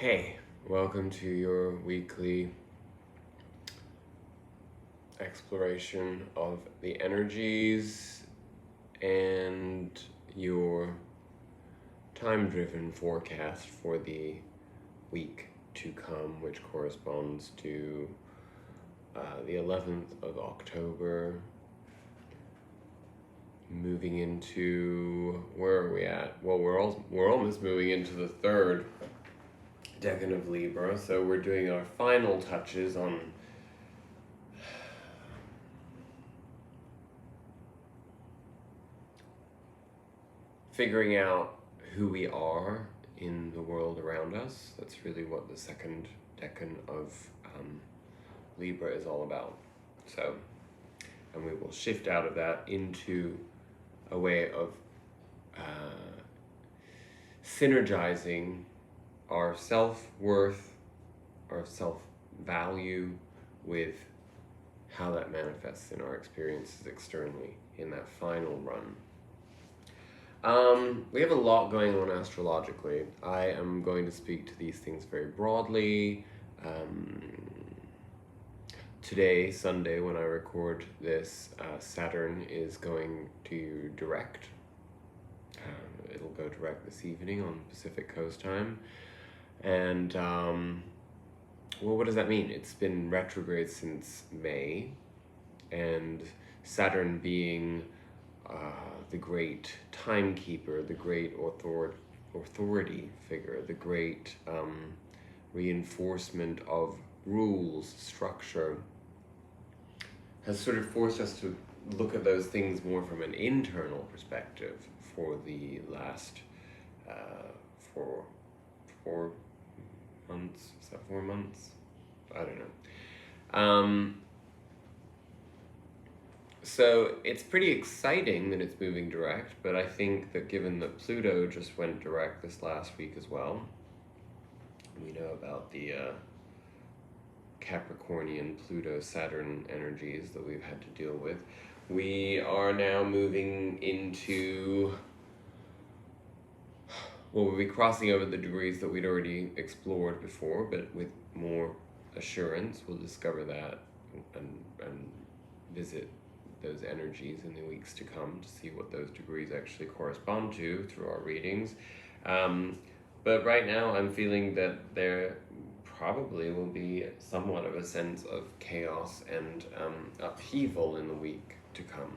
Hey, welcome to your weekly exploration of the energies and your time-driven forecast for the week to come, which corresponds to the 11th of October, moving into, where are we at? Well, we're almost moving into the third decan of Libra, so we're doing our final touches on figuring out who we are in the world around us. That's really what the second decan of Libra is all about. So, and we will shift out of that into a way of synergizing our self-worth, our self-value with how that manifests in our experiences externally in that final run. We have a lot going on astrologically. I am going to speak to these things very broadly. Today, Sunday, when I record this, Saturn is going to direct. It'll go direct this evening on Pacific Coast time. And, well, what does that mean? It's been retrograde since May, and Saturn being the great timekeeper, the great authority figure, the great reinforcement of rules, structure, has sort of forced us to look at those things more from an internal perspective for the last 4 months. Is that 4 months? I don't know. So it's pretty exciting that it's moving direct, but I think that given that Pluto just went direct this last week as well, we know about the Capricornian Pluto-Saturn energies that we've had to deal with. We are now moving into, well, we'll be crossing over the degrees that we'd already explored before, but with more assurance. We'll discover that and visit those energies in the weeks to come to see what those degrees actually correspond to through our readings. But right now I'm feeling that there probably will be somewhat of a sense of chaos and upheaval in the week to come.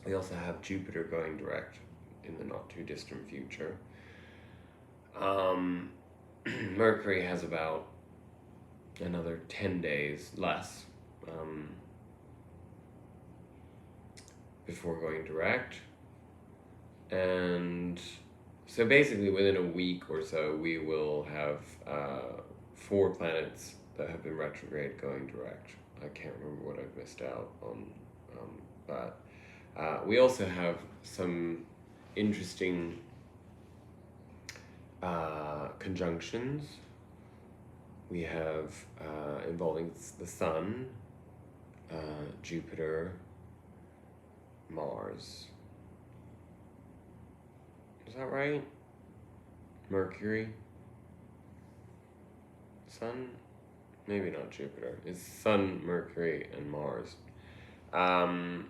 We also have Jupiter going direct in the not too distant future. Mercury has about another 10 days less before going direct, and so basically within a week or so we will have 4 planets that have been retrograde going direct. I can't remember what I've missed out on, but we also have some interesting conjunctions. We have involving the Sun, Jupiter, Mars. Is that right? Mercury? Sun? Maybe not Jupiter. It's Sun, Mercury, and Mars. I'm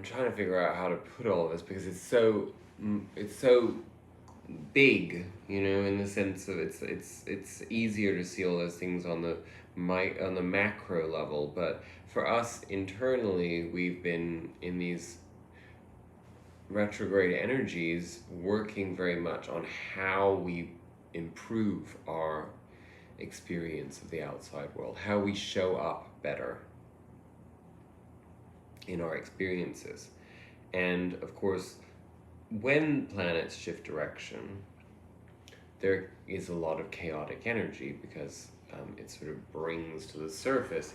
trying to figure out how to put all of this because it's so big, you know, in the sense of it's easier to see all those things on the macro level, but for us internally, we've been in these retrograde energies working very much on how we improve our experience of the outside world, how we show up better in our experiences. And of course, when planets shift direction, there is a lot of chaotic energy because it sort of brings to the surface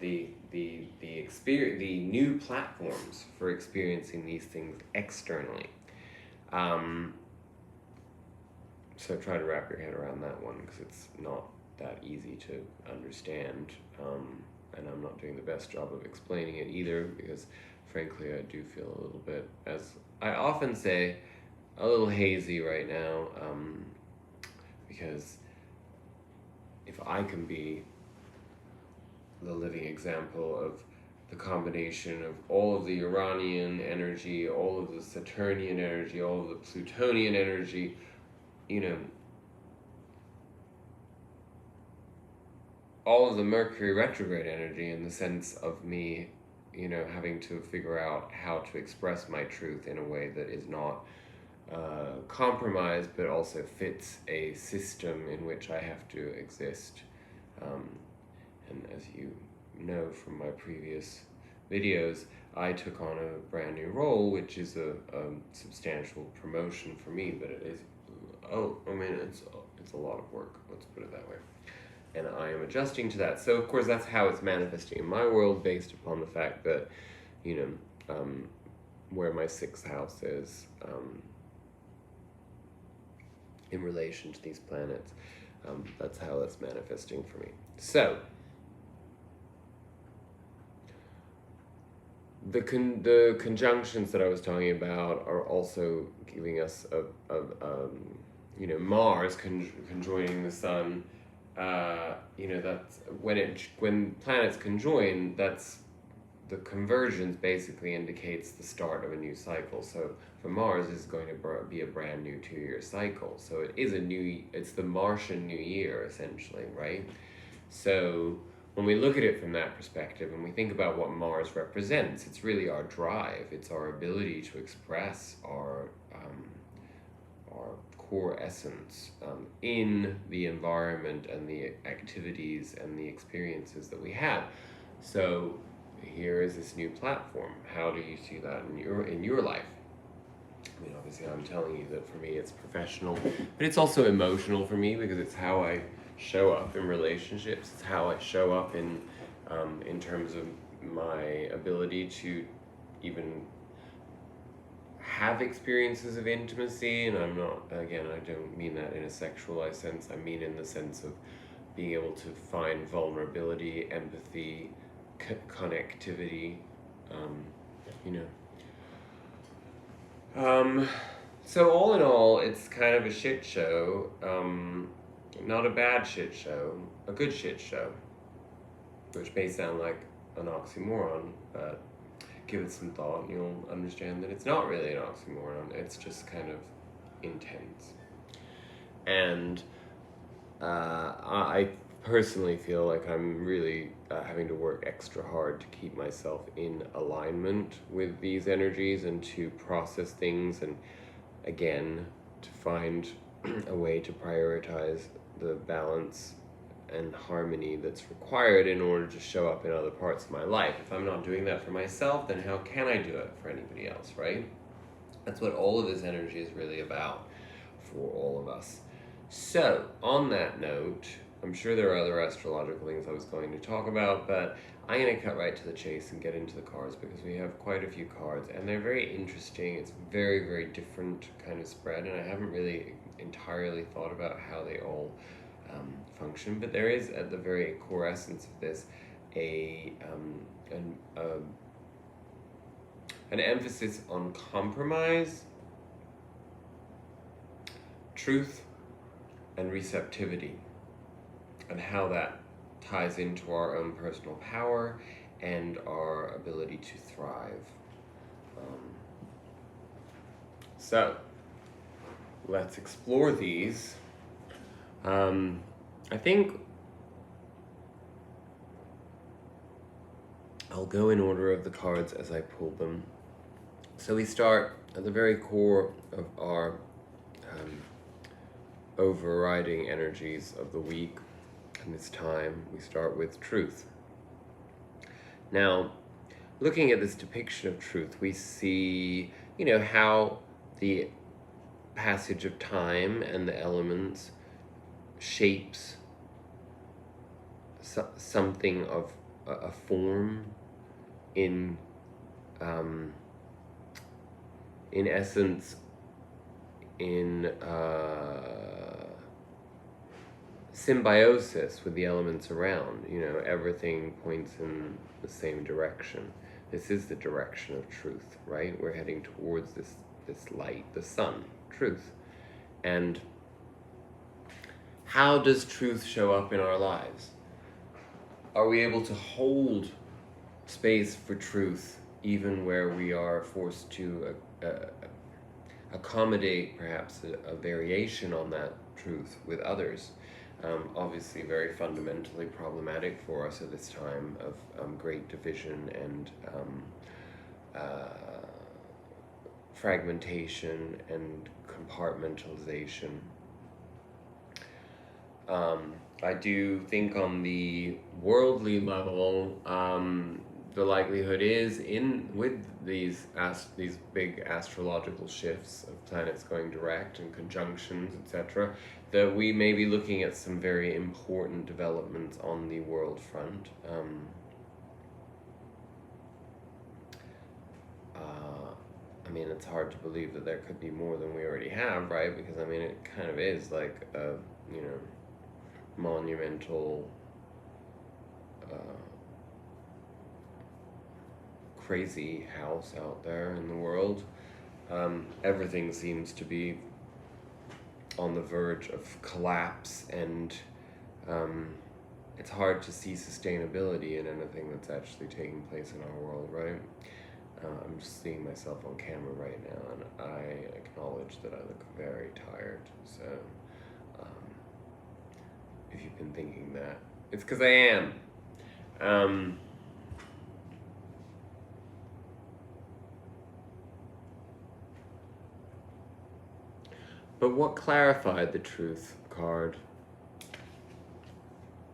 the new platforms for experiencing these things externally. So try to wrap your head around that one because it's not that easy to understand. and I'm not doing the best job of explaining it either, because frankly I do feel a little bit, as I often say, a little hazy right now, because if I can be the living example of the combination of all of the Uranian energy, all of the Saturnian energy, all of the Plutonian energy, you know, all of the Mercury retrograde energy, in the sense of me, you know, having to figure out how to express my truth in a way that is not compromised, but also fits a system in which I have to exist. And as you know from my previous videos, I took on a brand new role, which is a substantial promotion for me, but it is, it's a lot of work, let's put it that way. And I am adjusting to that. So of course that's how it's manifesting in my world, based upon the fact that, you know, where my 6th house is, in relation to these planets, that's how that's manifesting for me. So the conjunctions that I was talking about are also giving us you know, Mars conjoining the Sun. You know, that's when planets conjoin, that's the convergence basically indicates the start of a new cycle. So for Mars, it's going to be a brand new 2-year cycle. So it is it's the Martian New Year, essentially, right? So when we look at it from that perspective and we think about what Mars represents, it's really our drive. It's our ability to express our core essence in the environment and the activities and the experiences that we have. So here is this new platform. How do you see that in your life? I mean, obviously I'm telling you that for me it's professional, but it's also emotional for me, because it's how I show up in relationships. It's how I show up in terms of my ability to even have experiences of intimacy. And I'm not, again, I don't mean that in a sexualized sense. I mean in the sense of being able to find vulnerability, empathy, connectivity, you know. So all in all, it's kind of a shit show. Not a bad shit show, a good shit show, which may sound like an oxymoron, but give it some thought and you'll understand that it's not really an oxymoron. It's just kind of intense. And I personally feel like I'm really having to work extra hard to keep myself in alignment with these energies and to process things, and again, to find a way to prioritize the balance and harmony that's required in order to show up in other parts of my life. If I'm not doing that for myself, then how can I do it for anybody else, right? That's what all of this energy is really about for all of us. So, on that note, I'm sure there are other astrological things I was going to talk about, but I'm going to cut right to the chase and get into the cards, because we have quite a few cards and they're very interesting. It's very, very different kind of spread, and I haven't really entirely thought about how they all function, but there is, at the very core essence of this, an emphasis on compromise, truth, and receptivity, and how that ties into our own personal power and our ability to thrive. So let's explore these. I think I'll go in order of the cards as I pull them. So we start at the very core of our overriding energies of the week and this time. We start with truth. Now, looking at this depiction of truth, we see, how the passage of time and the elements shapes something of a form in essence, in symbiosis with the elements around. Everything points in the same direction. This is the direction of truth, right? We're heading towards this light, the sun, truth. And how does truth show up in our lives? Are we able to hold space for truth even where we are forced to accommodate perhaps a variation on that truth with others? Obviously very fundamentally problematic for us at this time of great division and fragmentation and compartmentalization. I do think on the worldly level, the likelihood is with these big astrological shifts of planets going direct and conjunctions, etc., that we may be looking at some very important developments on the world front. I mean, it's hard to believe that there could be more than we already have, right? Because, I mean, it kind of is like a, monumental, crazy house out there in the world. Everything seems to be on the verge of collapse, and it's hard to see sustainability in anything that's actually taking place in our world, right? I'm just seeing myself on camera right now, and I acknowledge that I look very tired, so if you've been thinking that, it's because I am. But what clarified the truth card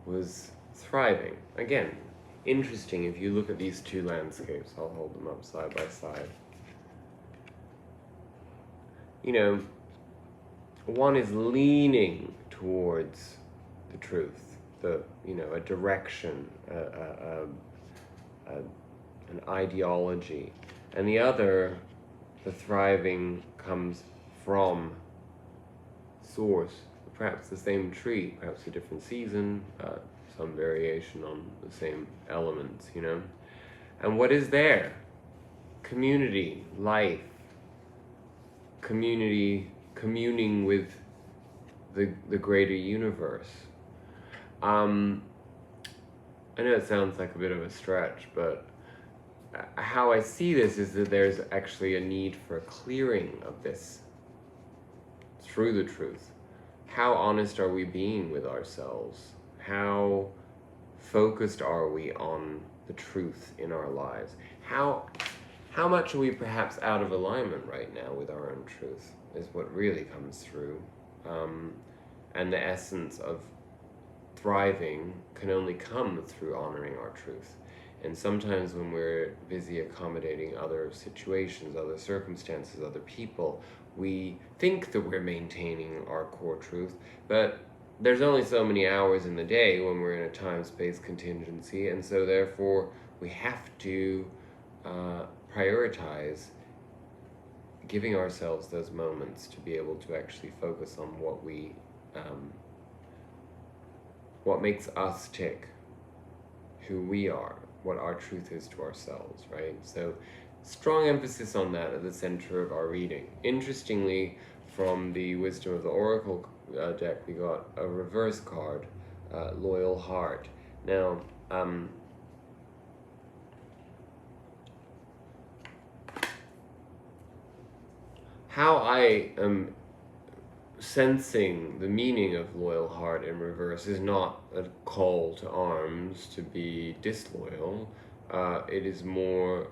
was thriving. Again, interesting if you look at these two landscapes. I'll hold them up side by side. One is leaning towards the truth, a direction, an ideology, and the other, the thriving, comes from source, perhaps the same tree, perhaps a different season, some variation on the same elements, And what is there? Community, life, communing with the greater universe. I know it sounds like a bit of a stretch, but how I see this is that there's actually a need for a clearing of this through the truth. How honest are we being with ourselves? How focused are we on the truth in our lives? How much are we perhaps out of alignment right now with our own truth is what really comes through. And the essence of thriving can only come through honoring our truth. And sometimes when we're busy accommodating other situations, other circumstances, other people, we think that we're maintaining our core truth, but there's only so many hours in the day when we're in a time-space contingency, and so therefore we have to prioritize giving ourselves those moments to be able to actually focus on what makes us tick, who we are, what our truth is to ourselves, right? So strong emphasis on that at the center of our reading. Interestingly, from the Wisdom of the Oracle deck, we got a reverse card, Loyal Heart. Now, how I am sensing the meaning of Loyal Heart in reverse is not a call to arms to be disloyal. It is more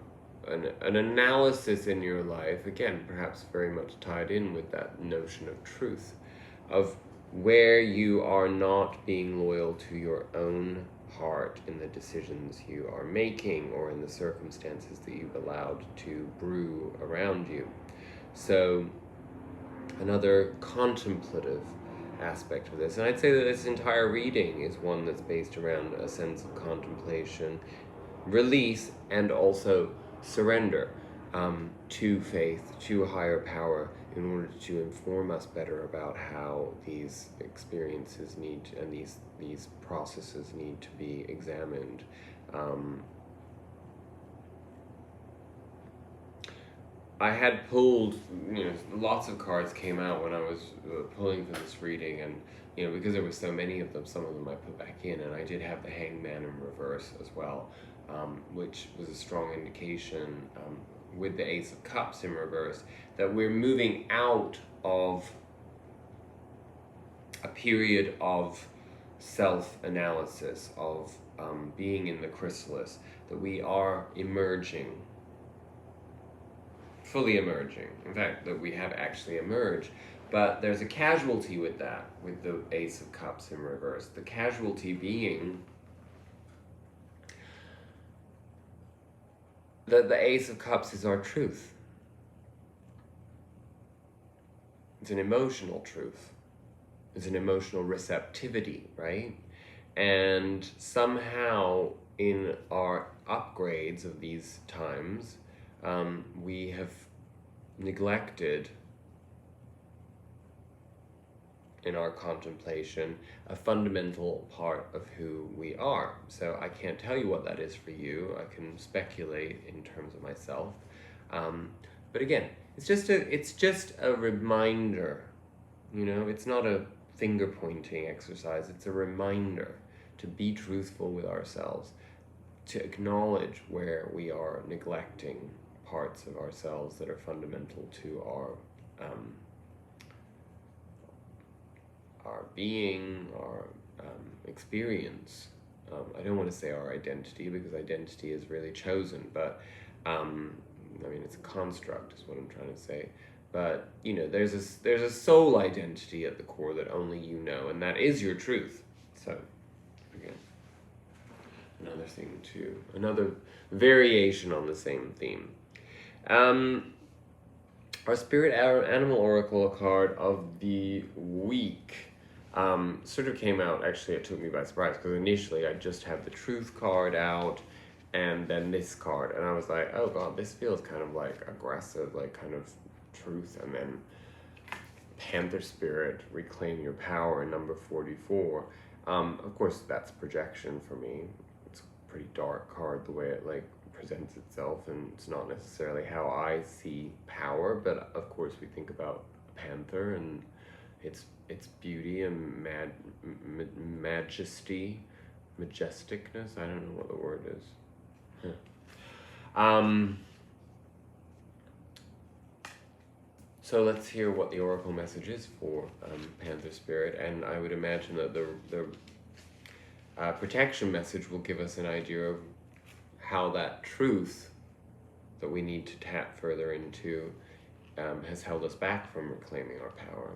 an analysis in your life, again, perhaps very much tied in with that notion of truth, of where you are not being loyal to your own heart in the decisions you are making or in the circumstances that you've allowed to brew around you. So another contemplative aspect of this, and I'd say that this entire reading is one that's based around a sense of contemplation, release, and also surrender to faith, to a higher power, in order to inform us better about how these experiences need to, and these processes need to be examined. I had pulled, lots of cards came out when I was pulling for this reading, and because there were so many of them, some of them I put back in, and I did have the Hangman in reverse as well, which was a strong indication with the Ace of Cups in reverse that we're moving out of a period of self-analysis, of being in the chrysalis, that we are emerging, fully emerging. In fact, that we have actually emerged. But there's a casualty with that, with the Ace of Cups in reverse. The casualty being that the Ace of Cups is our truth. It's an emotional truth. It's an emotional receptivity, right? And somehow in our upgrades of these times, we have neglected in our contemplation a fundamental part of who we are. So I can't tell you what that is for you. I can speculate in terms of myself. But again, it's just a reminder. It's not a finger pointing exercise. It's a reminder to be truthful with ourselves, to acknowledge where we are neglecting parts of ourselves that are fundamental to our being, our experience. I don't want to say our identity, because identity is really chosen, but it's a construct is what I'm trying to say. But there's a soul identity at the core that only you know, and that is your truth. So again, another variation on the same theme. Our Spirit Animal Oracle card of the week sort of came out, actually it took me by surprise, because initially I just had the Truth card out, and then this card, and I was like, oh god, this feels kind of like aggressive, like kind of truth, and then Panther Spirit, Reclaim Your Power, number 44. Of course, that's projection for me. It's a pretty dark card the way it presents itself, and it's not necessarily how I see power, but of course we think about a panther and its beauty and majesticness. I don't know what the word is. So let's hear what the oracle message is for Panther Spirit, and I would imagine that the protection message will give us an idea of how that truth that we need to tap further into has held us back from reclaiming our power.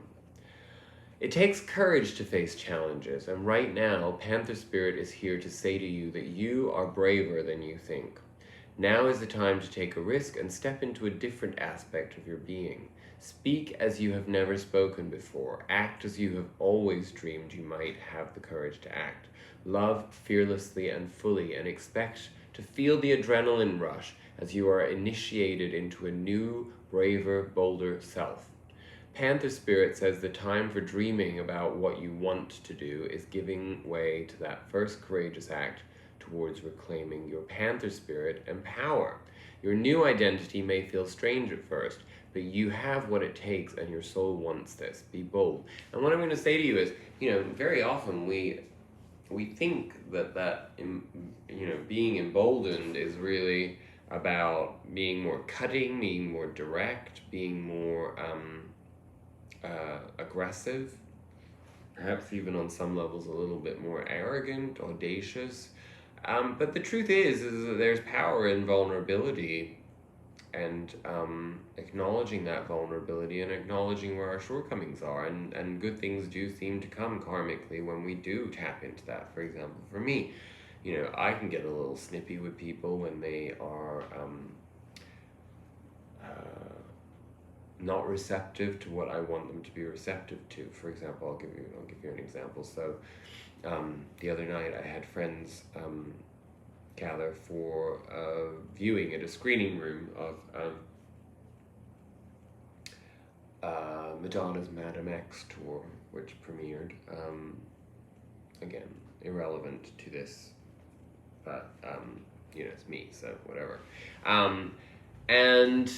It takes courage to face challenges, and right now, Panther Spirit is here to say to you that you are braver than you think. Now is the time to take a risk and step into a different aspect of your being. Speak as you have never spoken before. Act as you have always dreamed you might have the courage to act. Love fearlessly and fully, and expect to feel the adrenaline rush as you are initiated into a new, braver, bolder self. Panther Spirit says the time for dreaming about what you want to do is giving way to that first courageous act towards reclaiming your Panther Spirit and power. Your new identity may feel strange at first, but you have what it takes and your soul wants this. Be bold. And what I'm going to say to you is, very often we think that being emboldened is really about being more cutting, being more direct, being more aggressive, perhaps even on some levels a little bit more arrogant, audacious. But the truth is that there's power in vulnerability, and acknowledging that vulnerability and acknowledging where our shortcomings are, and good things do seem to come karmically when we do tap into that. For example, for me, I can get a little snippy with people when they are not receptive to what I want them to be receptive to. For example, I'll give you an example. So the other night I had friends gather for a viewing at a screening room of Madonna's Madam X tour, which premiered. Again, irrelevant to this, but it's me, so whatever. And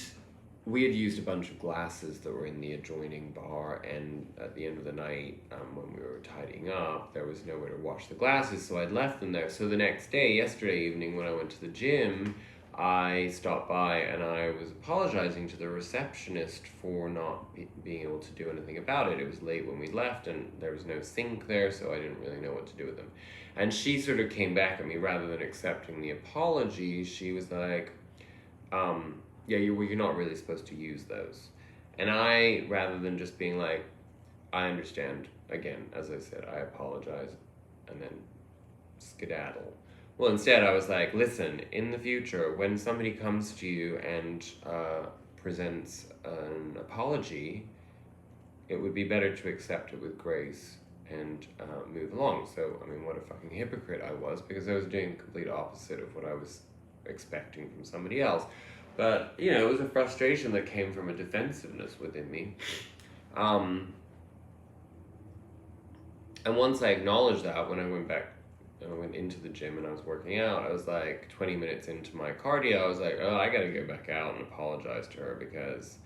we had used a bunch of glasses that were in the adjoining bar, and at the end of the night, when we were tidying up, there was nowhere to wash the glasses, so I'd left them there. So the next day, yesterday evening, when I went to the gym, I stopped by and I was apologizing to the receptionist for not being able to do anything about it. It was late when we left and there was no sink there, so I didn't really know what to do with them. And she sort of came back at me, rather than accepting the apology, she was like, you're not really supposed to use those. And I, rather than just being like, I understand, again, as I said, I apologize, and then skedaddle. Well, instead I was like, listen, in the future, when somebody comes to you and presents an apology, it would be better to accept it with grace and move along. So, I mean, what a fucking hypocrite I was, because I was doing the complete opposite of what I was expecting from somebody else. But, it was a frustration that came from a defensiveness within me. And once I acknowledged that, when I went into the gym and I was working out, I was like 20 minutes into my cardio, I was like, oh, I gotta go back out and apologize to her, because,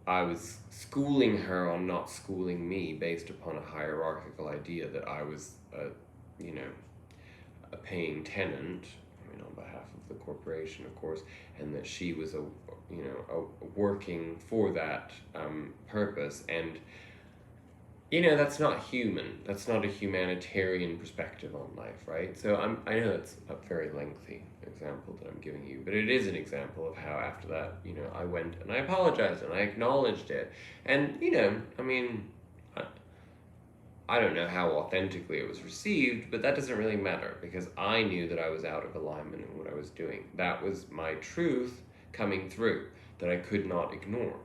I was schooling her on not schooling me based upon a hierarchical idea that I was, a paying tenant, on behalf of the corporation, of course, and that she was working for that purpose. And that's not human. That's not a humanitarian perspective on life, right? So I know it's a very lengthy example that I'm giving you, but it is an example of how after that, I went and I apologized and I acknowledged it. And, I don't know how authentically it was received, but that doesn't really matter, because I knew that I was out of alignment in what I was doing. That was my truth coming through that I could not ignore.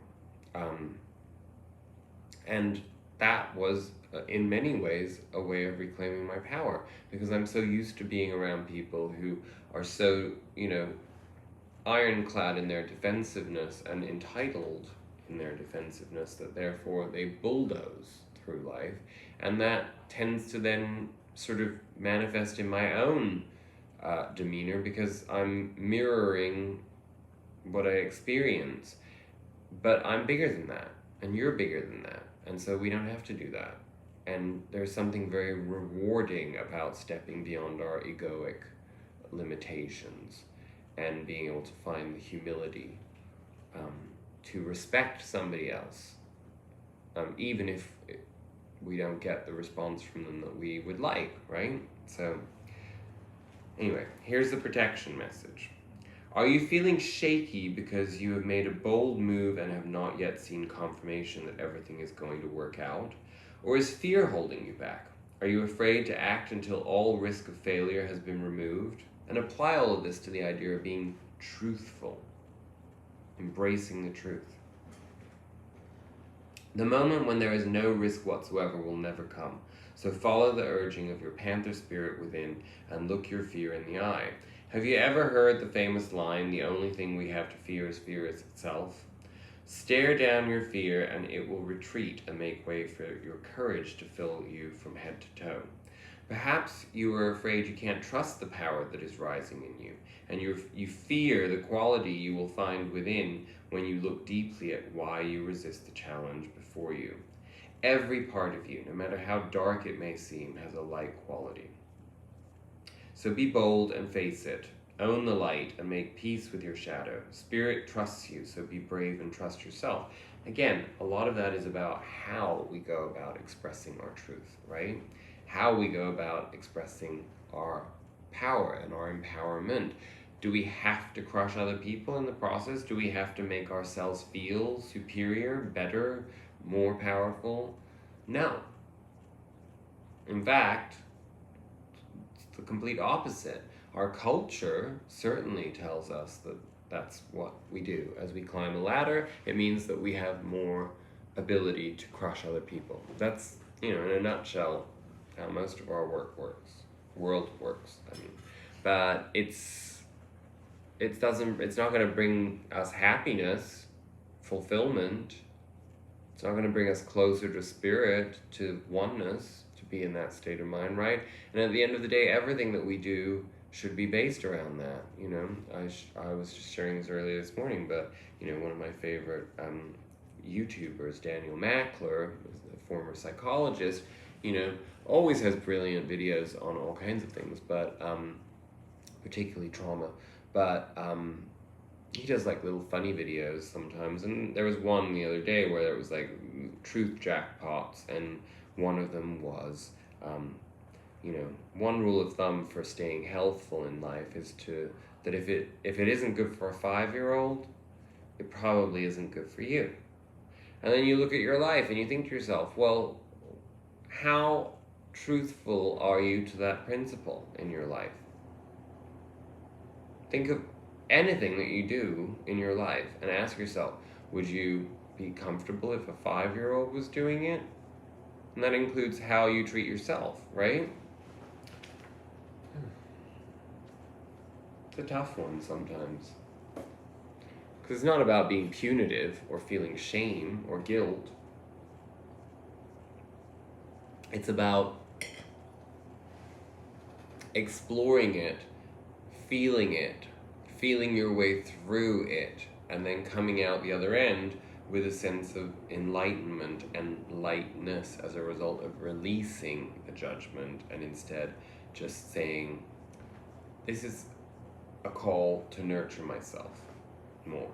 And that was, in many ways, a way of reclaiming my power, because I'm so used to being around people who are so, ironclad in their defensiveness and entitled in their defensiveness, that therefore they bulldoze through life. And that tends to then sort of manifest in my own demeanor, because I'm mirroring what I experience. But I'm bigger than that, and you're bigger than that. And so we don't have to do that. And there's something very rewarding about stepping beyond our egoic limitations and being able to find the humility to respect somebody else, even if we don't get the response from them that we would like, right? So anyway, here's the protection message. Are you feeling shaky because you have made a bold move and have not yet seen confirmation that everything is going to work out? Or is fear holding you back? Are you afraid to act until all risk of failure has been removed? And apply all of this to the idea of being truthful, embracing the truth. The moment when there is no risk whatsoever will never come. So follow the urging of your panther spirit within and look your fear in the eye. Have you ever heard the famous line, the only thing we have to fear is itself? Stare down your fear and it will retreat and make way for your courage to fill you from head to toe. Perhaps you are afraid you can't trust the power that is rising in you, and you fear the quality you will find within when you look deeply at why you resist the challenge before you. Every part of you, no matter how dark it may seem, has a light quality. So be bold and face it. Own the light and make peace with your shadow. Spirit trusts you, so be brave and trust yourself. Again, a lot of that is about how we go about expressing our truth, right? How we go about expressing our power and our empowerment. Do we have to crush other people in the process? Do we have to make ourselves feel superior, better, more powerful? No. In fact, it's the complete opposite. Our culture certainly tells us that that's what we do. As we climb a ladder, it means that we have more ability to crush other people. That's, in a nutshell, how most of our world works. But it's not going to bring us happiness. fulfillment. It's not going to bring us closer to spirit, to oneness, to be in that state of mind, right? And at the end of the day, everything that we do should be based around that. I was just sharing this earlier this morning, but one of my favorite YouTubers, Daniel Mackler, the former psychologist, always has brilliant videos on all kinds of things, but particularly trauma. But he does like little funny videos sometimes, and there was one the other day where there was like truth jackpots, and one of them was, one rule of thumb for staying healthful in life is that if it isn't good for a 5-year-old, it probably isn't good for you. And then you look at your life and you think to yourself, well, how truthful are you to that principle in your life? Think of anything that you do in your life and ask yourself, would you be comfortable if a 5-year-old was doing it? And that includes how you treat yourself, right? It's a tough one sometimes. Because it's not about being punitive or feeling shame or guilt. It's about exploring it, feeling your way through it, and then coming out the other end with a sense of enlightenment and lightness as a result of releasing the judgment and instead just saying, this is a call to nurture myself more,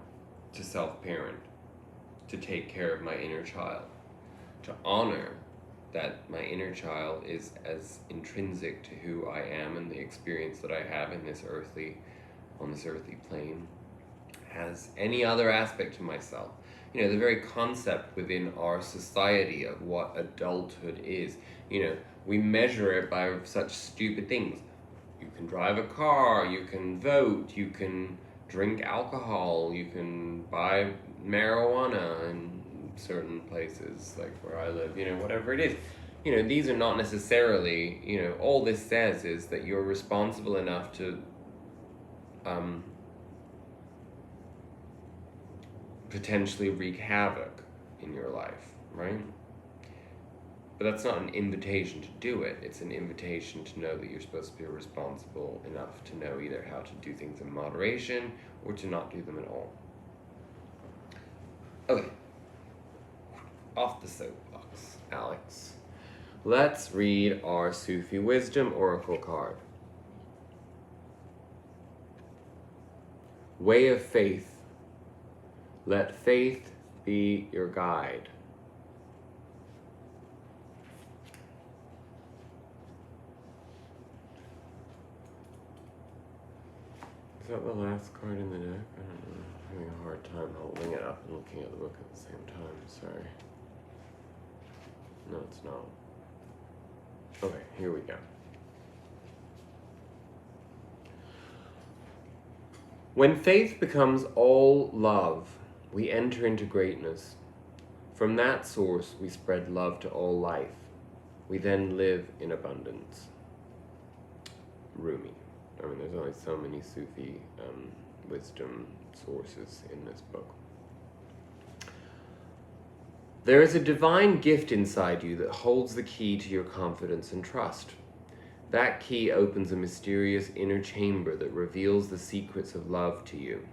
to self-parent, to take care of my inner child, to honor that my inner child is as intrinsic to who I am and the experience that I have on this earthly plane as any other aspect of myself. The very concept within our society of what adulthood is, we measure it by such stupid things. You can drive a car, you can vote, you can drink alcohol, you can buy marijuana in certain places, like where I live, whatever it is. These are not necessarily, all this says is that you're responsible enough to potentially wreak havoc in your life, right? But that's not an invitation to do it. It's an invitation to know that you're supposed to be responsible enough to know either how to do things in moderation or to not do them at all. Okay. Off the soapbox, Alex. Let's read our Sufi Wisdom Oracle card. Way of Faith. Let faith be your guide. Is that the last card in the deck? I don't know. I'm having a hard time holding it up and looking at the book at the same time. Sorry. No, it's not. Okay, here we go. When faith becomes all love, we enter into greatness. From that source, we spread love to all life. We then live in abundance. Rumi. There's only so many Sufi wisdom sources in this book. There is a divine gift inside you that holds the key to your confidence and trust. That key opens a mysterious inner chamber that reveals the secrets of love to you.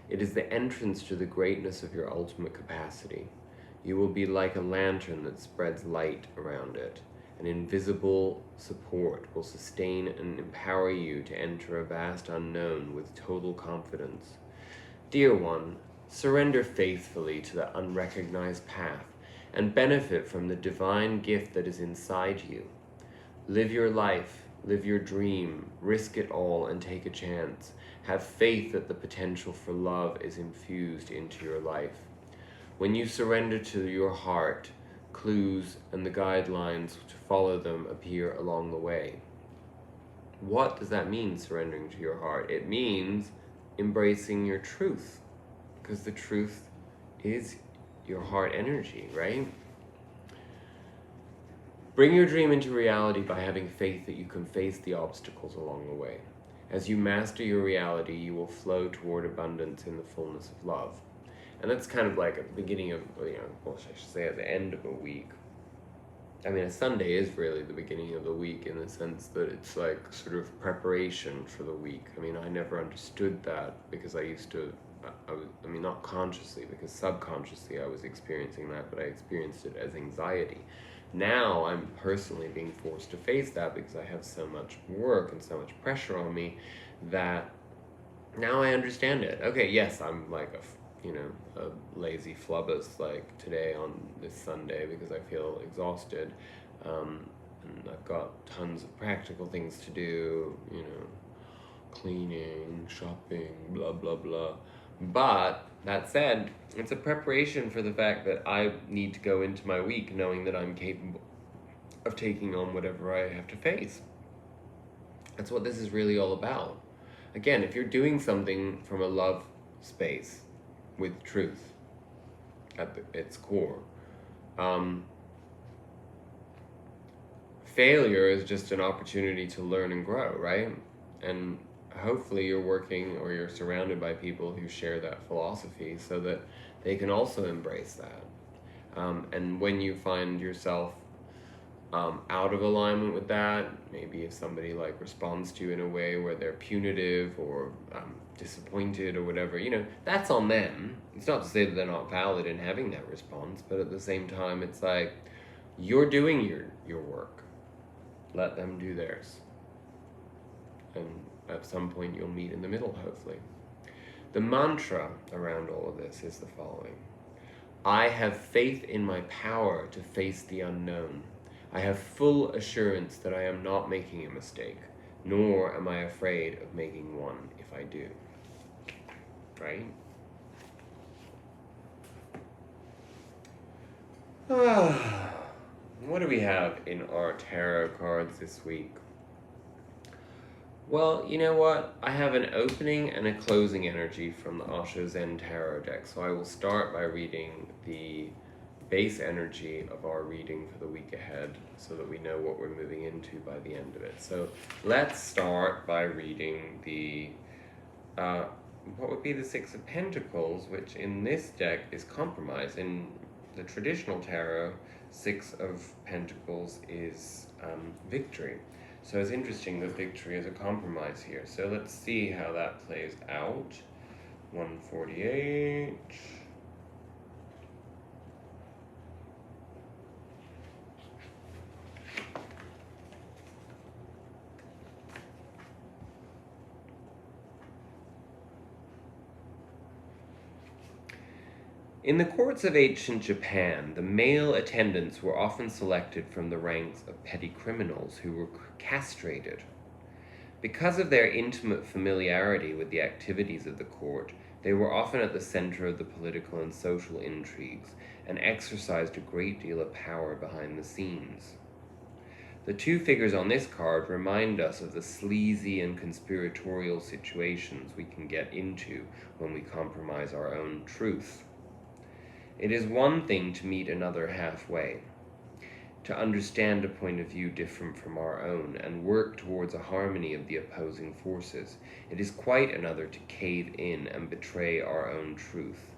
It is the entrance to the greatness of your ultimate capacity. You will be like a lantern that spreads light around it. An invisible support will sustain and empower you to enter a vast unknown with total confidence. Dear one, surrender faithfully to the unrecognized path and benefit from the divine gift that is inside you. Live your life, live your dream, risk it all and take a chance. Have faith that the potential for love is infused into your life. When you surrender to your heart, clues and the guidelines to follow them appear along the way. What does that mean, surrendering to your heart? It means embracing your truth, because the truth is your heart energy, right? Bring your dream into reality by having faith that you can face the obstacles along the way. As you master your reality, you will flow toward abundance in the fullness of love. And that's kind of like at the beginning of, well, I should say at the end of a week. I mean, a Sunday is really the beginning of the week in the sense that it's like sort of preparation for the week. I mean, I never understood that because I used to, I mean, not consciously, because subconsciously I was experiencing that, but I experienced it as anxiety. Now I'm personally being forced to face that because I have so much work and so much pressure on me that now I understand it. Okay, yes, I'm like a lazy flubbus like today on this Sunday because I feel exhausted. And I've got tons of practical things to do, cleaning, shopping, blah, blah, blah. But that said, it's a preparation for the fact that I need to go into my week knowing that I'm capable of taking on whatever I have to face. That's what this is really all about. Again, if you're doing something from a love space with truth at its core, failure is just an opportunity to learn and grow, right? And hopefully you're working or you're surrounded by people who share that philosophy so that they can also embrace that. And when you find yourself out of alignment with that, maybe if somebody like responds to you in a way where they're punitive or disappointed or whatever, that's on them. It's not to say that they're not valid in having that response, but at the same time, it's like you're doing your work. Let them do theirs. And at some point you'll meet in the middle, hopefully. The mantra around all of this is the following. I have faith in my power to face the unknown. I have full assurance that I am not making a mistake, nor am I afraid of making one if I do. Right? What do we have in our tarot cards this week? Well, you know what? I have an opening and a closing energy from the Osho Zen Tarot deck. So I will start by reading the base energy of our reading for the week ahead so that we know what we're moving into by the end of it. So let's start by reading the, what would be the Six of Pentacles, which in this deck is compromise. In the traditional tarot, Six of Pentacles is victory. So it's interesting that victory is a compromise here. So let's see how that plays out. 148. In the courts of ancient Japan, the male attendants were often selected from the ranks of petty criminals who were castrated. Because of their intimate familiarity with the activities of the court, they were often at the center of the political and social intrigues and exercised a great deal of power behind the scenes. The two figures on this card remind us of the sleazy and conspiratorial situations we can get into when we compromise our own truth. It is one thing to meet another halfway, to understand a point of view different from our own and work towards a harmony of the opposing forces. It is quite another to cave in and betray our own truth.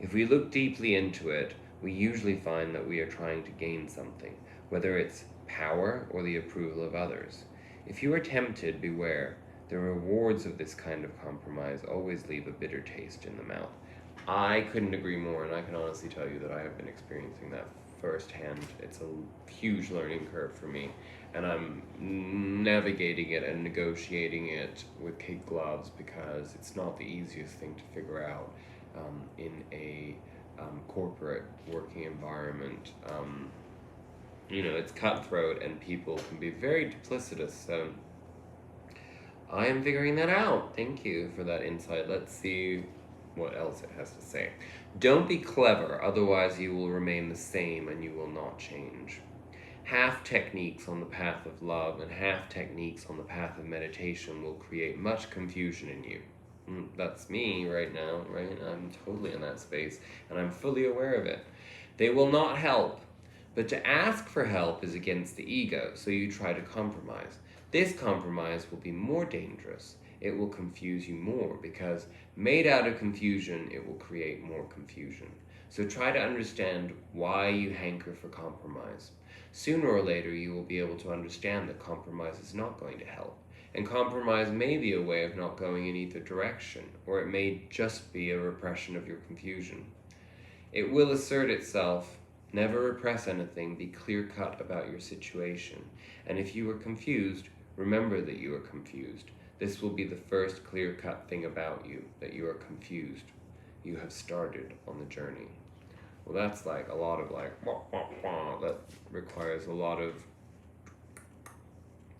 If we look deeply into it, we usually find that we are trying to gain something, whether it's power or the approval of others. If you are tempted, beware. The rewards of this kind of compromise always leave a bitter taste in the mouth. I couldn't agree more, and I can honestly tell you that I have been experiencing that firsthand. It's a huge learning curve for me, and I'm navigating it and negotiating it with kid gloves because it's not the easiest thing to figure out in a corporate working environment. It's cutthroat and people can be very duplicitous, so I am figuring that out. Thank you for that insight. Let's see what else it has to say. Don't be clever, otherwise you will remain the same and you will not change. Half techniques on the path of love and half techniques on the path of meditation will create much confusion in you. That's me right now, right? I'm totally in that space and I'm fully aware of it. They will not help, but to ask for help is against the ego, so you try to compromise. This compromise will be more dangerous. it will confuse you more, because made out of confusion, it will create more confusion. So try to understand why you hanker for compromise. Sooner or later, you will be able to understand that compromise is not going to help. And compromise may be a way of not going in either direction, or it may just be a repression of your confusion. It will assert itself. Never repress anything. Be clear-cut about your situation. And if you are confused, remember that you are confused. This will be the first clear-cut thing about you, that you are confused. You have started on the journey. Well, that's like a lot of like, wah, wah, wah. That requires a lot of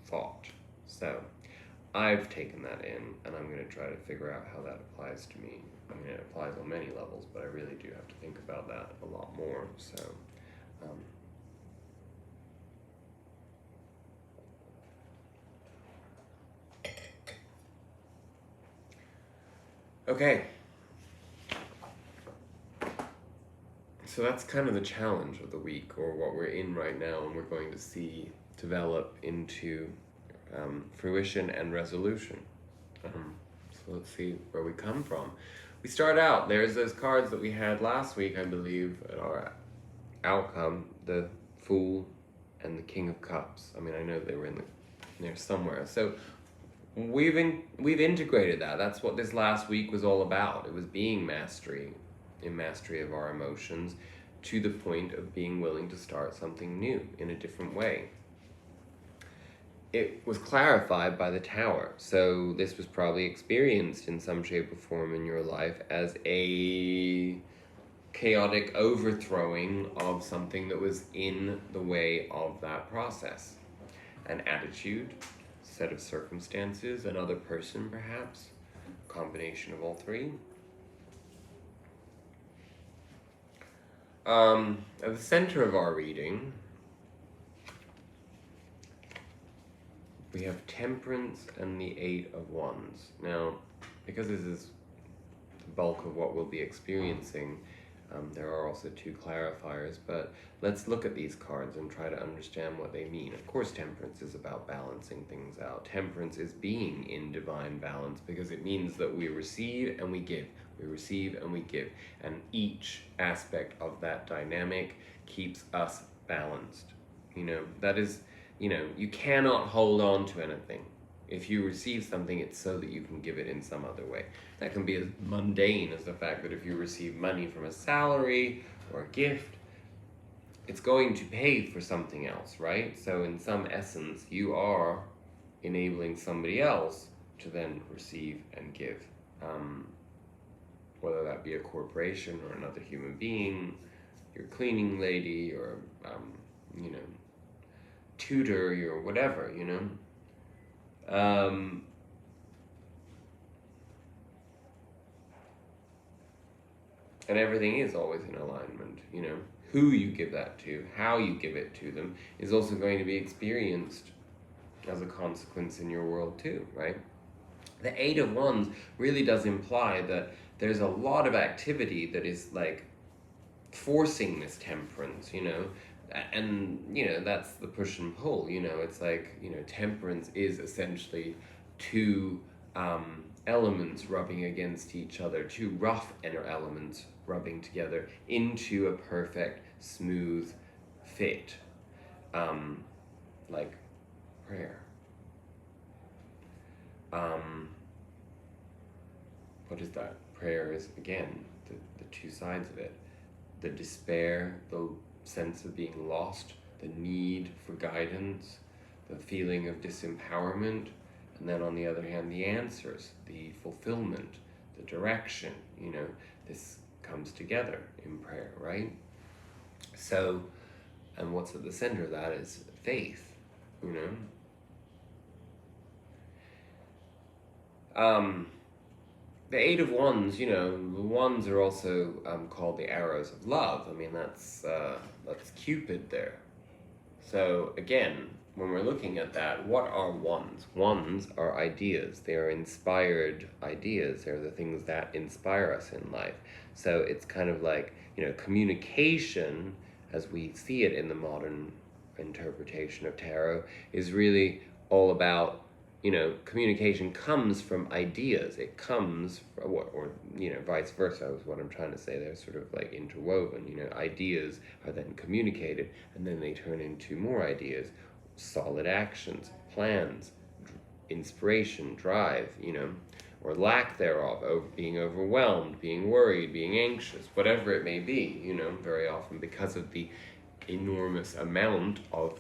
thought. So I've taken that in, and I'm going to try to figure out how that applies to me. I mean, it applies on many levels, but I really do have to think about that a lot more. So, okay. So that's kind of the challenge of the week, or what we're in right now, and we're going to see develop into fruition and resolution. So let's see where we come from. We start out, there's those cards that we had last week, I believe, at our outcome, the Fool and the King of Cups. I mean, I know they were in there somewhere. So we've integrated that. That's what this last week was all about. It was being mastery of our emotions, to the point of being willing to start something new in a different way. It was clarified by the Tower. So this was probably experienced in some shape or form in your life as a chaotic overthrowing of something that was in the way of that process. An attitude, set of circumstances, another person perhaps, a combination of all three. At the center of our reading, we have Temperance and the Eight of Wands. Now, because this is the bulk of what we'll be experiencing, there are also two clarifiers, but let's look at these cards and try to understand what they mean. Of course, Temperance is about balancing things out. Temperance is being in divine balance, because it means that we receive and we give. We receive and we give. And each aspect of that dynamic keeps us balanced. That is, you cannot hold on to anything. If you receive something, it's so that you can give it in some other way. That can be as mundane as the fact that if you receive money from a salary or a gift, it's going to pay for something else, right? So in some essence, you are enabling somebody else to then receive and give. Whether that be a corporation or another human being, your cleaning lady, or, tutor, or whatever, And everything is always in alignment, Who you give that to, how you give it to them, is also going to be experienced as a consequence in your world too, right? The Eight of Wands really does imply that there's a lot of activity that is like forcing this temperance, and that's the push and pull. It's like, temperance is essentially two elements rubbing against each other, two rough inner elements rubbing together into a perfect smooth fit, like prayer. What is that? Prayer is, again, the two sides of it. The despair, the sense of being lost, the need for guidance, the feeling of disempowerment, and then on the other hand, the answers, the fulfillment, the direction, this comes together in prayer, right? So, and what's at the center of that is faith, The Eight of Wands, the wands are also called the arrows of love. I mean, that's Cupid there. So again, when we're looking at that, what are wands? Wands are ideas. They are inspired ideas. They're the things that inspire us in life. So it's kind of like, communication, as we see it in the modern interpretation of tarot, is really all about communication comes from ideas. It comes from, or vice versa is what I'm trying to say. They're sort of like interwoven. Ideas are then communicated, and then they turn into more ideas, solid actions, plans, inspiration, drive, or lack thereof, being overwhelmed, being worried, being anxious, whatever it may be, very often because of the enormous amount of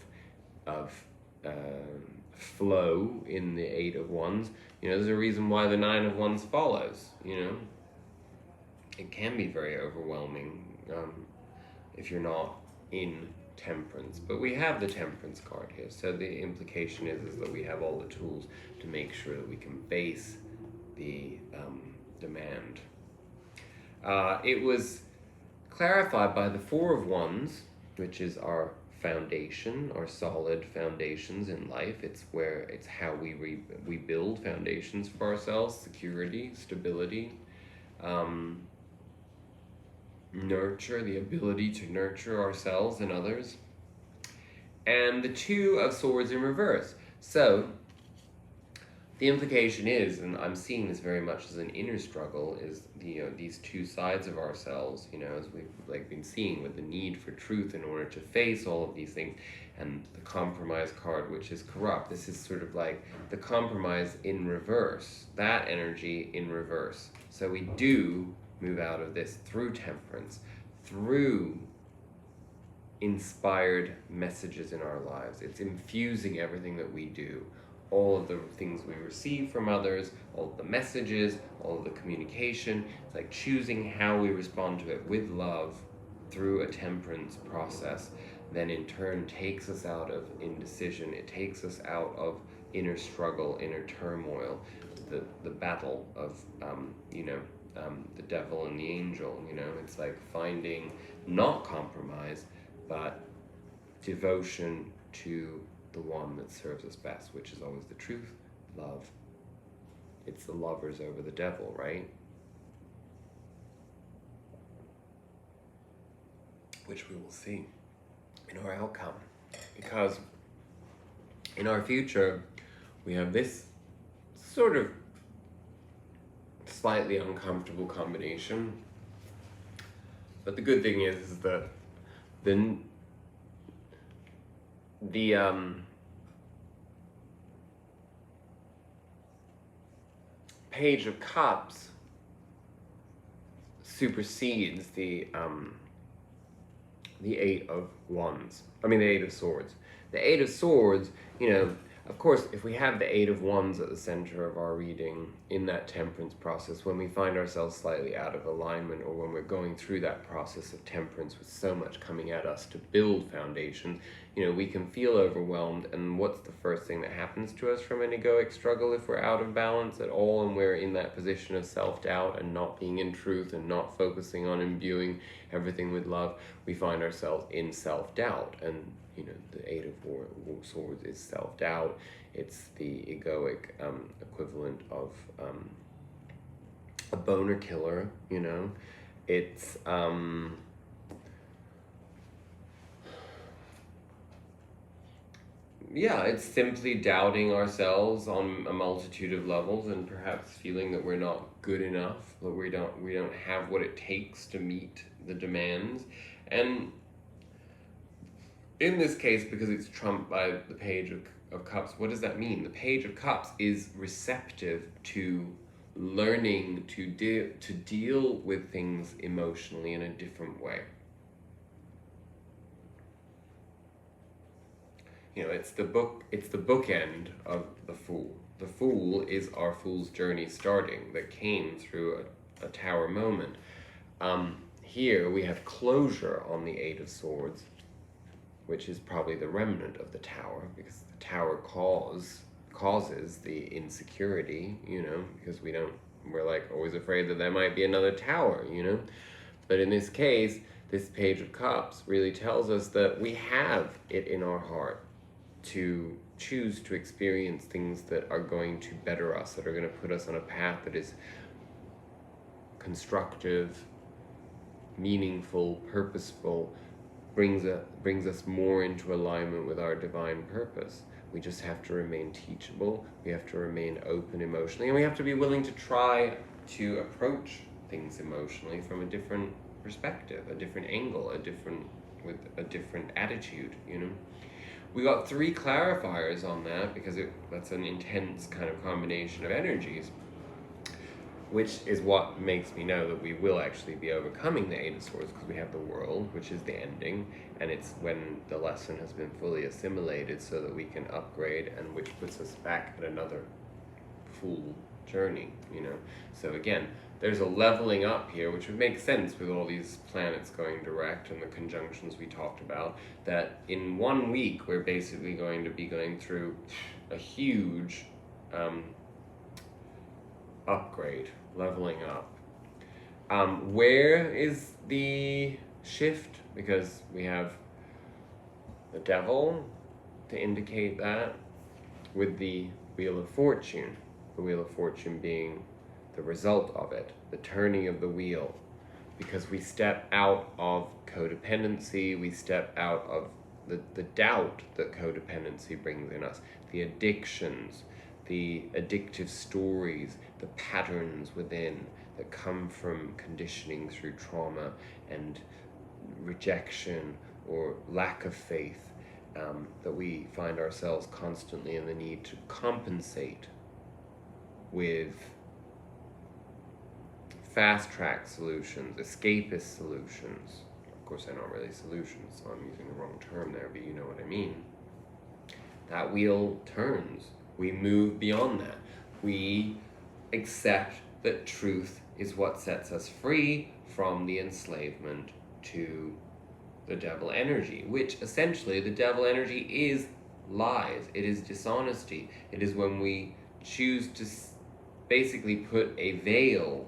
flow in the Eight of Wands. There's a reason why the Nine of Wands follows. It can be very overwhelming if you're not in Temperance, but we have the Temperance card here, so the implication is that we have all the tools to make sure that we can face the demand. It was clarified by the Four of Wands, which is our foundation, our solid foundations in life. It's how we build foundations for ourselves: security, stability, nurture, the ability to nurture ourselves and others. And the Two of Swords in reverse. So the implication is, and I'm seeing this very much as an inner struggle, is these two sides of ourselves, as we've been seeing, with the need for truth in order to face all of these things, and the Compromise card, which is corrupt. This is sort of like the Compromise in reverse, that energy in reverse. So we do move out of this through Temperance, through inspired messages in our lives. It's infusing everything that we do. All of the things we receive from others, all of the messages, all of the communication. It's like choosing how we respond to it with love through a Temperance process, then in turn takes us out of indecision. It takes us out of inner struggle, inner turmoil, the battle of the devil and the angel. It's like finding not compromise, but devotion to the one that serves us best, which is always the truth, love. It's the lovers over the devil, right? Which we will see in our outcome. Because in our future, we have this sort of slightly uncomfortable combination. But the good thing is that the Page of Cups supersedes the Eight of Wands. I mean, the Eight of Swords. The Eight of Swords, of course, if we have the Eight of Wands at the center of our reading in that Temperance process, when we find ourselves slightly out of alignment, or when we're going through that process of Temperance with so much coming at us to build foundations, we can feel overwhelmed. And what's the first thing that happens to us from an egoic struggle if we're out of balance at all, and we're in that position of self-doubt and not being in truth and not focusing on imbuing everything with love? We find ourselves in self-doubt. And the Eight of Swords is self-doubt. It's the egoic equivalent of a boner killer. It's it's simply doubting ourselves on a multitude of levels, and perhaps feeling that we're not good enough, that we don't have what it takes to meet the demands. And in this case, because it's trumped by the Page of Cups, what does that mean? The Page of Cups is receptive to learning to deal with things emotionally in a different way. It's the bookend of the Fool. The Fool is our Fool's journey starting, that came through a Tower moment. Here we have closure on the Eight of Swords, which is probably the remnant of the Tower, because the Tower causes the insecurity, because we're like always afraid that there might be another tower, But in this case, this Page of Cups really tells us that we have it in our heart to choose to experience things that are going to better us, that are going to put us on a path that is constructive, meaningful, purposeful, brings us more into alignment with our divine purpose. We just have to remain teachable. We have to remain open emotionally, and we have to be willing to try to approach things emotionally from a different perspective, a different angle, with a different attitude, you know. We got 3 clarifiers on that because that's an intense kind of combination of energies, which is what makes me know that we will actually be overcoming the 8 of Swords, because we have the World, which is the ending, and it's when the lesson has been fully assimilated so that we can upgrade, and which puts us back at another full journey, you know. So again, there's a leveling up here, which would make sense with all these planets going direct and the conjunctions we talked about, that in 1 week we're basically going to be going through a huge upgrade, leveling up. Where is the shift? Because we have the Devil to indicate that, with the Wheel of Fortune. The Wheel of Fortune being the result of it, the turning of the wheel. Because we step out of codependency, we step out of the doubt that codependency brings in us, the addictions, the addictive stories, the patterns within that come from conditioning through trauma and rejection or lack of faith, that we find ourselves constantly in the need to compensate with fast-track solutions, escapist solutions. Of course, they're not really solutions, so I'm using the wrong term there, but you know what I mean. That wheel turns. We move beyond that. We accept that truth is what sets us free from the enslavement to the devil energy, which essentially the devil energy is lies. It is dishonesty. It is when we choose to basically put a veil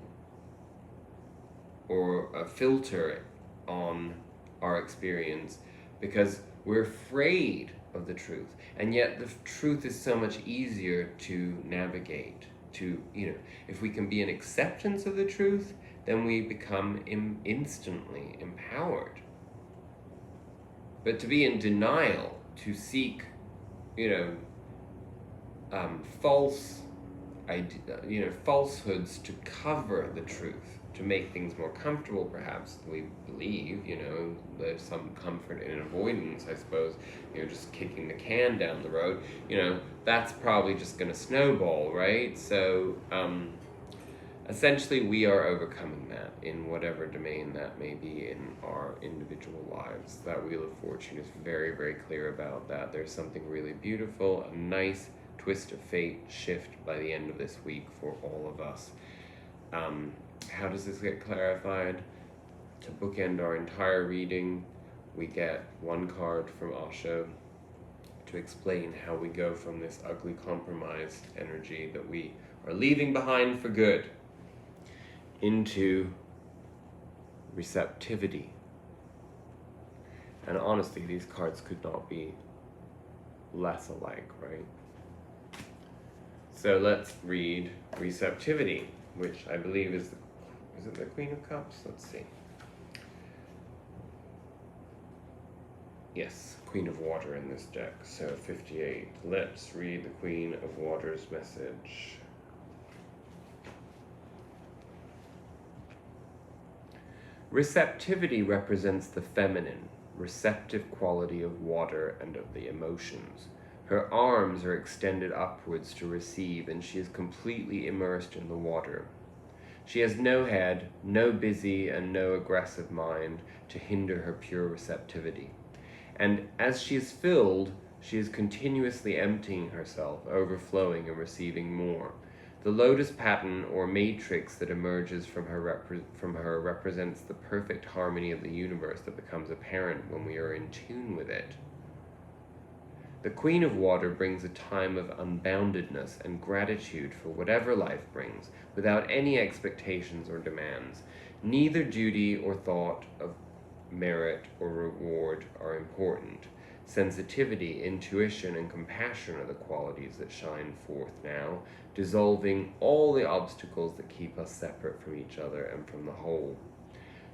or a filter on our experience because we're afraid of the truth. And yet the truth is so much easier to navigate. To, you know, if we can be in acceptance of the truth, then we become instantly empowered. But to be in denial, to seek, you know, falsehoods to cover the truth, to make things more comfortable, perhaps, we believe, you know, there's some comfort in avoidance, I suppose, you know, just kicking the can down the road, you know, that's probably just going to snowball, right? So, essentially, we are overcoming that in whatever domain that may be in our individual lives. That Wheel of Fortune is very, very clear about that. There's something really beautiful, a nice twist of fate shift by the end of this week for all of us. How does this get clarified? To bookend our entire reading, we get 1 card from Osho to explain how we go from this ugly compromised energy that we are leaving behind for good into receptivity. And honestly, these cards could not be less alike, right? So let's read receptivity, which I believe is it the Queen of Cups? Let's see. Yes, Queen of Water in this deck. So 58. Let's read the Queen of Water's message. Receptivity represents the feminine, receptive quality of water and of the emotions. Her arms are extended upwards to receive, and she is completely immersed in the water. She has no head, no busy and no aggressive mind to hinder her pure receptivity. And as she is filled, she is continuously emptying herself, overflowing and receiving more. The lotus pattern or matrix that emerges from her represents the perfect harmony of the universe that becomes apparent when we are in tune with it. The Queen of Water brings a time of unboundedness and gratitude for whatever life brings, without any expectations or demands. Neither duty or thought of merit or reward are important. Sensitivity, intuition, and compassion are the qualities that shine forth now, dissolving all the obstacles that keep us separate from each other and from the whole.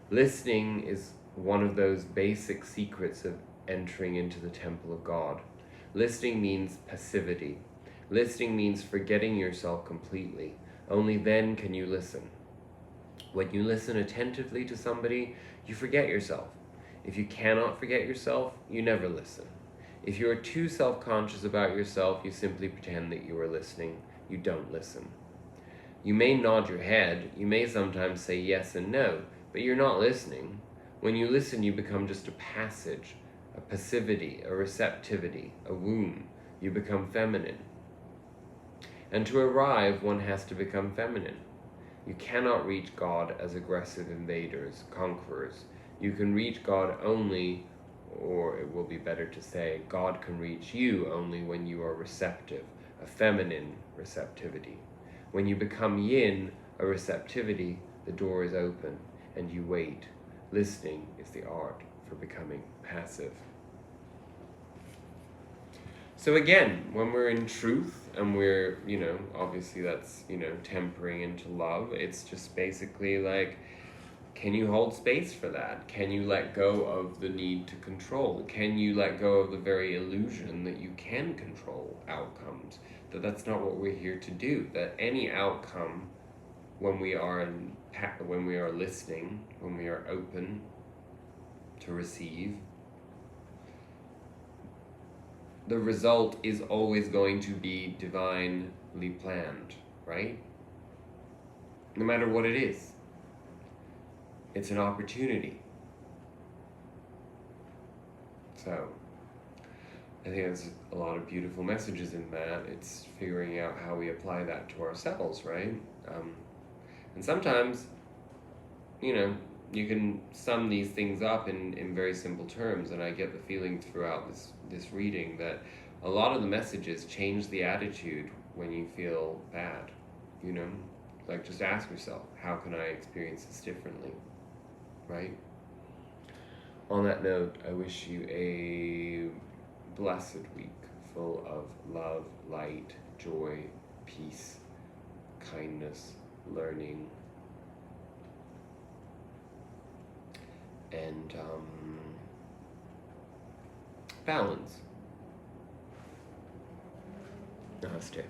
Listening is one of those basic secrets of entering into the temple of God. Listening means passivity. Listening means forgetting yourself completely. Only then can you listen. When you listen attentively to somebody, you forget yourself. If you cannot forget yourself, you never listen. If you are too self-conscious about yourself, you simply pretend that you are listening. You don't listen. You may nod your head, you may sometimes say yes and no, but you're not listening. When you listen, you become just a passage, a passivity, a receptivity, a womb. You become feminine. And to arrive, one has to become feminine. You cannot reach God as aggressive invaders, conquerors. You can reach God only, or it will be better to say, God can reach you only when you are receptive, a feminine receptivity. When you become yin, a receptivity, the door is open and you wait. Listening is the art for becoming passive. So again, when we're in truth and we're, obviously that's, tempering into love, it's just basically like, can you hold space for that? Can you let go of the need to control? Can you let go of the very illusion that you can control outcomes? That's not what we're here to do. That any outcome, when we are listening, when we are open to receive, the result is always going to be divinely planned, right? No matter what it is. It's an opportunity. So, I think there's a lot of beautiful messages in that. It's figuring out how we apply that to ourselves, right? And sometimes, you can sum these things up in very simple terms, and I get the feeling throughout this reading that a lot of the messages change the attitude when you feel bad, Like, just ask yourself, how can I experience this differently? Right? On that note, I wish you a blessed week full of love, light, joy, peace, kindness, learning, and balance. Namaste.